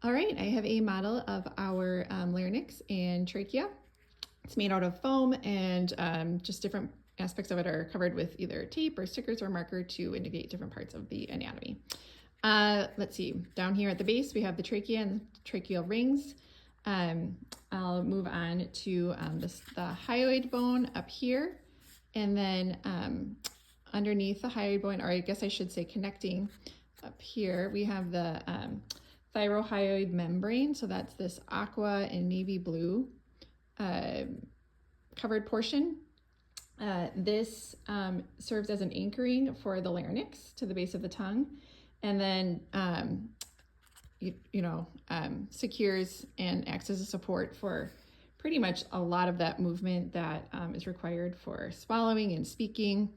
All right, I have a model of our larynx and trachea. It's made out of foam, and just different aspects of it are covered with either tape or stickers or marker to indicate different parts of the anatomy. Let's see, down here at the base we have the trachea and tracheal rings. I'll move on to the hyoid bone up here, and then underneath the hyoid bone, or I guess I should say connecting up here, we have the thyrohyoid membrane. So that's this aqua and navy blue covered portion. This serves as an anchoring for the larynx to the base of the tongue, and then secures and acts as a support for pretty much a lot of that movement that is required for swallowing and speaking.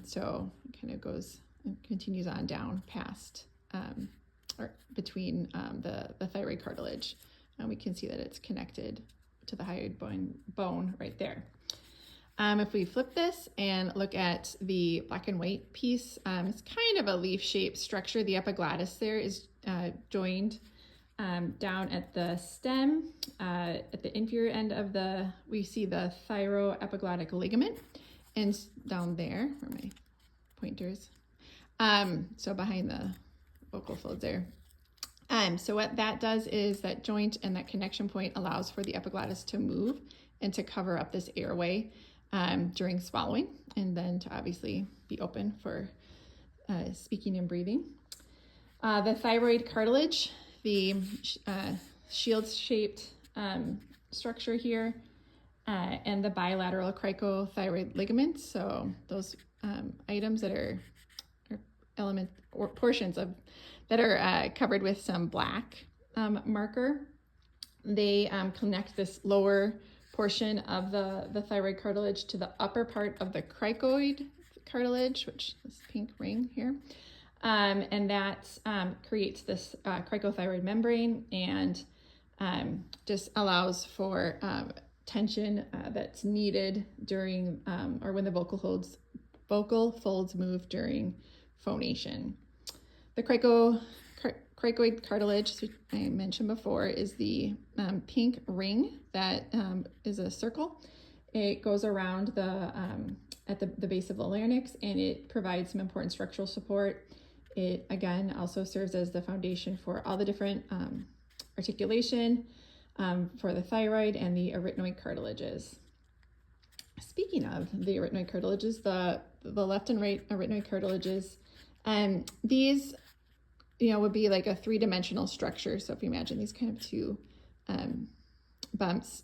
So it kind of goes and continues on down past or between the thyroid cartilage. And we can see that it's connected to the hyoid bone right there. If we flip this and look at the black and white piece, it's kind of a leaf-shaped structure. The epiglottis there is joined down at the stem. At the inferior end of we see the thyroepiglottic ligament, and down there, where my pointers, so behind the vocal folds there. So what that does is that joint and that connection point allows for the epiglottis to move and to cover up this airway during swallowing, and then to obviously be open for speaking and breathing. The thyroid cartilage, the shield-shaped structure here, and the bilateral cricothyroid ligaments. So those items that are elements or portions of that are covered with some black marker, they connect this lower portion of the thyroid cartilage to the upper part of the cricoid cartilage, which is pink ring here. And that creates this cricothyroid membrane, and just allows for tension that's needed during or when the vocal folds move during phonation. The cricoid cartilage, which I mentioned before, is the pink ring that is a circle. It goes around at the base of the larynx, and it provides some important structural support. It, again, also serves as the foundation for all the different articulation for the thyroid and the arytenoid cartilages. Speaking of the arytenoid cartilages, the left and right arytenoid cartilages, these would be like a three-dimensional structure. So if you imagine these kind of two bumps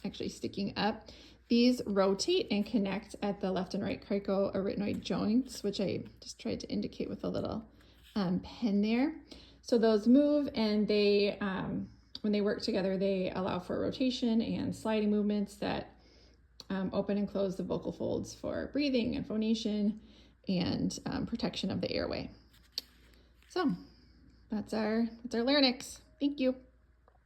actually sticking up, these rotate and connect at the left and right cricoarytenoid joints, which I just tried to indicate with a little pen there. So those move, and they, when they work together, they allow for rotation and sliding movements that open and close the vocal folds for breathing and phonation and protection of the airway. So that's our larynx. Thank you.